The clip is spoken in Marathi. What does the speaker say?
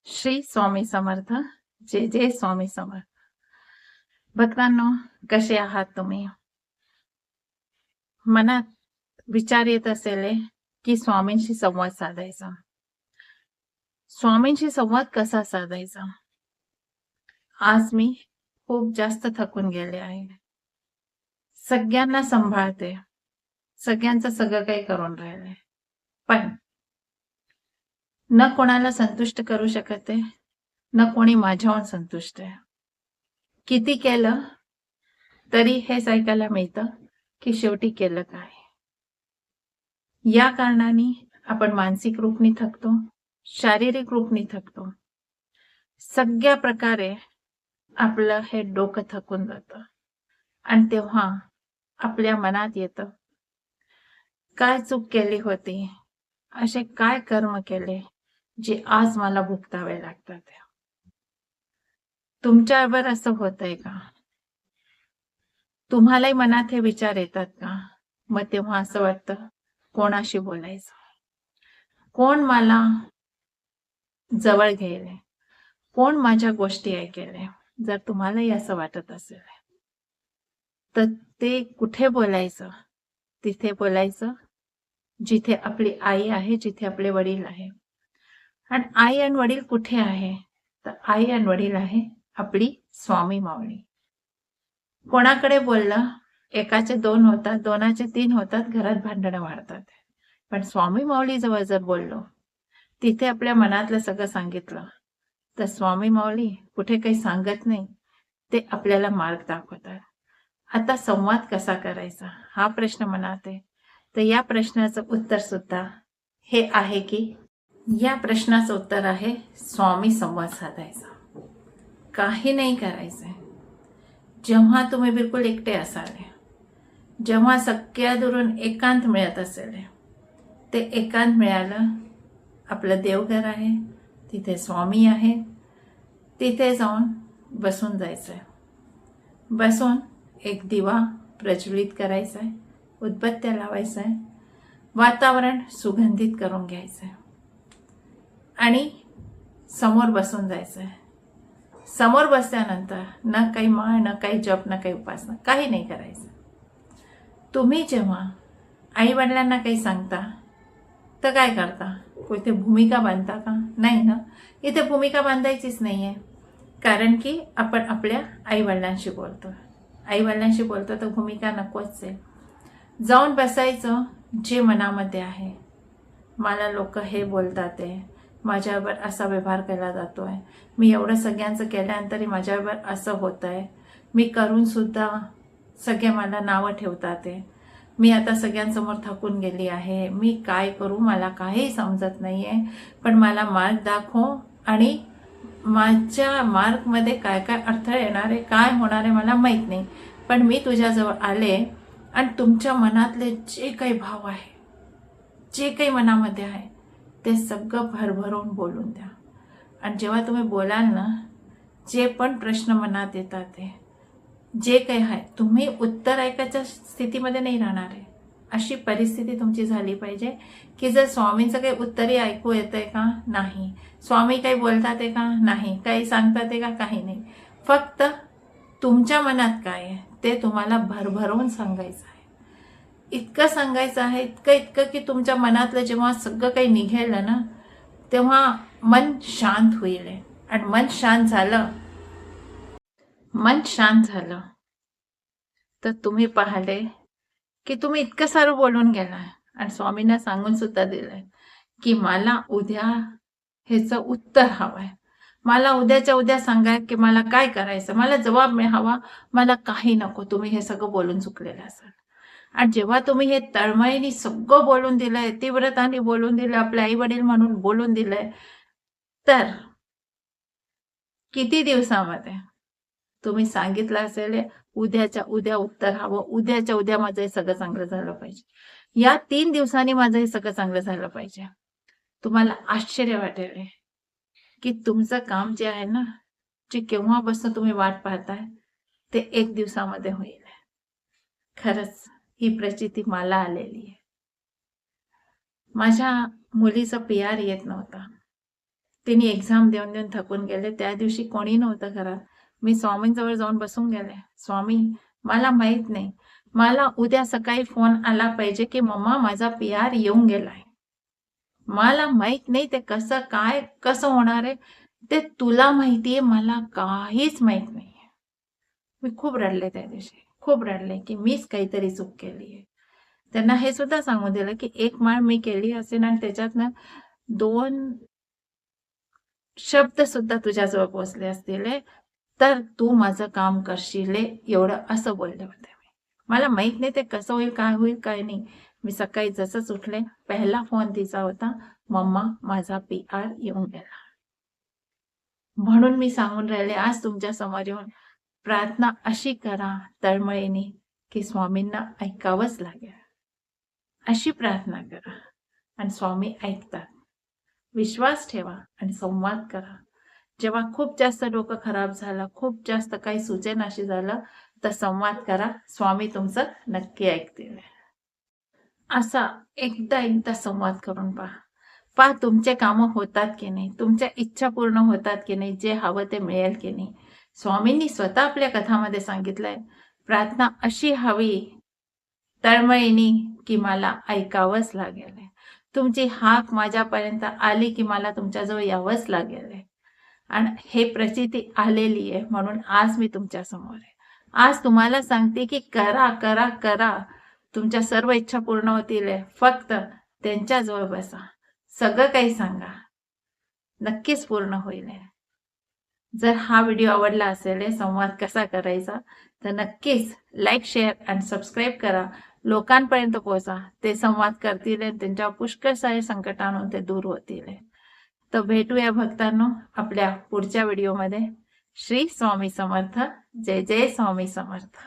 श्री स्वामी समर्थ. जय जय स्वामी समर्थ. भक्तांनो, कसे आहात तुम्ही? मनात विचार येत असेल की स्वामींशी संवाद साधायचा. स्वामींशी संवाद कसा साधायचा? आज मी खूप जास्त थकून गेले आहे. सगळ्यांना सांभाळते, सगळ्यांचं सगळं काही करून राहिले, पण न कोणाला संतुष्ट करू शकते, न कोणी माझ्याहून संतुष्ट आहे. किती केलं तरी हेच ऐकायला मिळतं की शेवटी केलं काय. या कारणाने आपण मानसिक रूपनी थकतो, शारीरिक रूपनी थकतो. सगळ्या प्रकारे आपलं हे डोकं थकून जातं. आणि तेव्हा आपल्या मनात येतं, काय चूक केली होती, असे काय कर्म केले जे आज मला भुगतावे लागतात. तुमच्यावर असं होतंय का? तुम्हालाही मनात हे विचार येतात का? मग तेव्हा असं वाटतं, कोणाशी बोलायचं, कोण मला जवळ घेईल, कोण माझ्या गोष्टी ऐकेल. जर तुम्हालाही असं वाटत असेल तर ते कुठे बोलायचं? तिथे बोलायचं जिथे आपली आई आहे, जिथे आपले वडील आहे. आणि आई आणि वडील कुठे आहे? तर आई आणि वडील आहे आपली स्वामी माऊली. कोणाकडे बोललं, एकाचे 2 होतात, दोनाचे 3 होतात, घरात भांडणं वाढतात. पण स्वामी माऊली जवळ जर बोललो, तिथे आपल्या मनातलं सगळं सांगितलं, तर स्वामी माऊली कुठे काही सांगत नाही, ते आपल्याला मार्ग दाखवतात. आता संवाद कसा करायचा हा प्रश्न मनात आहे. तर या प्रश्नाचं उत्तर सुद्धा हे आहे की या प्रश्नाचं उत्तर आहे स्वामी संवाद साधायचा. काही नाही करायचंय. जेव्हा तुम्ही बिलकुल एकटे असाल, जेव्हा सगळ्या दुरून एकांत मिळत असेल, ते एकांत मिळालं, आपलं देवघर आहे, तिथे स्वामी आहे, तिथे जाऊन बसून जायचंय. बसून एक दिवा प्रज्वलित करायचा आहे, उदबत्त्या लावायचा आहे, वातावरण सुगंधित करून घ्यायचंय आणि समोर बसून जायचंय. समोर बसल्यानंतर न काही माळ, न काही जप, न काही उपासना, काही नाही करायचं. तुम्ही जेव्हा आई वडिलांना काही सांगता तर काय करता? कोणती भूमिका बांधता का? नाही ना. इथे भूमिका बांधायचीच नाहीये, कारण की आपण आपल्या आई वडिलांशी बोलतो. आई वडिलांशी बोलतो तर भूमिका नकोच आहे. जाऊन बसायचं जे मनामध्ये आहे. मला लोक हे बोलतात आहे, माझ्यावर असा व्यवहार केला जातोय, मी एवढं सगळ्यांचं केल्यानंतरही माझ्यावर असं होत आहे, मी करून सुद्धा सगळे मला नावं ठेवतात आहे, मी आता सगळ्यांसमोर थकून गेली आहे, मी काय करू, मला काही समजत नाही आहे, पण मला मार्ग दाखव आणि माझ्या मार्गमध्ये काय काय अडथळे येणार आहे, काय होणार आहे मला माहीत नाही, पण मी तुझ्याजवळ आले आणि तुमच्या मनातले जे काही भाव आहे, जे काही मनामध्ये आहे, ते सगळं भरभरून बोलून द्या. आणि जेव्हा तुम्ही बोलाल ना, जे पण प्रश्न मनात येतात, ते जे काही आहे, तुम्ही उत्तर ऐकायच्या स्थितीमध्ये नाही राहणार आहे. अशी परिस्थिती तुमची झाली पाहिजे की जर स्वामींचं काही उत्तरही ऐकू येतंय का? नाही. स्वामी काही बोलतात आहे का? नाही. काही सांगतात आहे का? काही नाही. फक्त तुमच्या मनात काय आहे ते तुम्हाला भरभरून सांगायचं आहे. इतकं सांगायचं आहे, इतकं इतकं की तुमच्या मनातलं जेव्हा सगळं काही निघेल ना, तेव्हा मन शांत होईल. आणि मन शांत झालं तर तुम्ही पाहिले की तुम्ही इतकं सारं बोलून गेलाय आणि स्वामींना सांगून सुद्धा दिलंय की मला उद्या ह्याचं उत्तर हवंय, मला उद्याच्या उद्या सांगा की मला काय करायचं, मला जबाब हवा, मला काही नको. तुम्ही हे सगळं बोलून चुकलेलं असाल. आणि जेव्हा तुम्ही हे तळमळीने सगळं बोलून दिलंय, तीव्रताने बोलून दिलंय, आपले आई वडील म्हणून बोलून दिलंय, तर किती दिवसामध्ये तुम्ही सांगितलं असेल उद्याच्या उद्या उत्तर हवं, उद्याच्या उद्या माझं हे सगळं चांगलं झालं पाहिजे, या 3 दिवसांनी माझं हे सगळं चांगलं झालं पाहिजे. तुम्हाला आश्चर्य वाटेल की तुमचं काम जे आहे ना, जे केव्हापासून तुम्ही वाट पाहताय, ते 1 दिवसामध्ये होईल. खरंच ही प्रचिती मला आलेली आहे. माझ्या मुलीचा PR येत नव्हता. तिने एक्झाम देऊन देऊन थकून गेले. त्या दिवशी कोणी नव्हतं घरात. मी स्वामींजवळ जाऊन बसून गेले. स्वामी, मला माहित नाही, मला उद्या सकाळी फोन आला पाहिजे की मम्मा माझा PR येऊन गेलाय. मला माहित नाही ते कसं होणार आहे, ते तुला माहितीये, मला काहीच माहित नाहीये. मी खूप रडले त्या दिवशी, खूप रडले की मीच काहीतरी चूक केलीये. त्यांना हे सुद्धा सांगून दिलं की एक माळ मी केली असेल आणि त्याच्यातनं 2 शब्द सुद्धा तुझ्याजवळ पोहोचले असतील तर तू माझं काम करशील एवढं, असं बोलले होते मी. मला माहित नाही ते कसं होईल, काय नाही. मी सकाळी जसंच उठले, पहिला फोन तिचा होता, मम्मा माझा PR येऊन गेला. म्हणून मी सांगून राहिले आज तुमच्या समोर येऊन, प्रार्थना अशी करा तळमळीने की स्वामींना ऐकावंच लागेल. अशी प्रार्थना करा आणि स्वामी ऐकतात. विश्वास ठेवा आणि संवाद करा. जेव्हा खूप जास्त डोकं खराब झालं, खूप जास्त काही सुचेनाशी झालं, तर संवाद करा. स्वामी तुमचं नक्की ऐकतील. असा एकदा संवाद करून पहा तुमचे कामं होतात की नाही, तुमच्या इच्छा पूर्ण होतात की नाही, जे हवं ते मिळेल की नाही. स्वामींनी स्वतः आपल्या कथामध्ये सांगितलंय, प्रार्थना अशी हवी तळमळीने की मला ऐकावंच लागेल. तुमची हाक माझ्यापर्यंत आली की मला तुमच्याजवळ यावंच लागेल. आणि हे प्रचिती आलेली आहे म्हणून आज मी तुमच्या समोर आहे. आज तुम्हाला सांगते की करा करा करा, तुमच्या सर्व इच्छा पूर्ण होतील. फक्त त्यांच्याजवळ बसा, सगळं काही सांगा, नक्कीच पूर्ण होईल. जर हा व्हिडिओ आवडला असेल, संवाद कसा करायचा, तर नक्कीच लाईक, शेअर आणि सबस्क्राईब करा. लोकांपर्यंत पोहोचा, ते संवाद करतील, त्यांच्या पुष्कळ सारे संकटांतून ते दूर होतील. तर भेटूया भक्तांनो आपल्या पुढच्या व्हिडिओमध्ये. श्री स्वामी समर्थ. जय जय स्वामी समर्थ.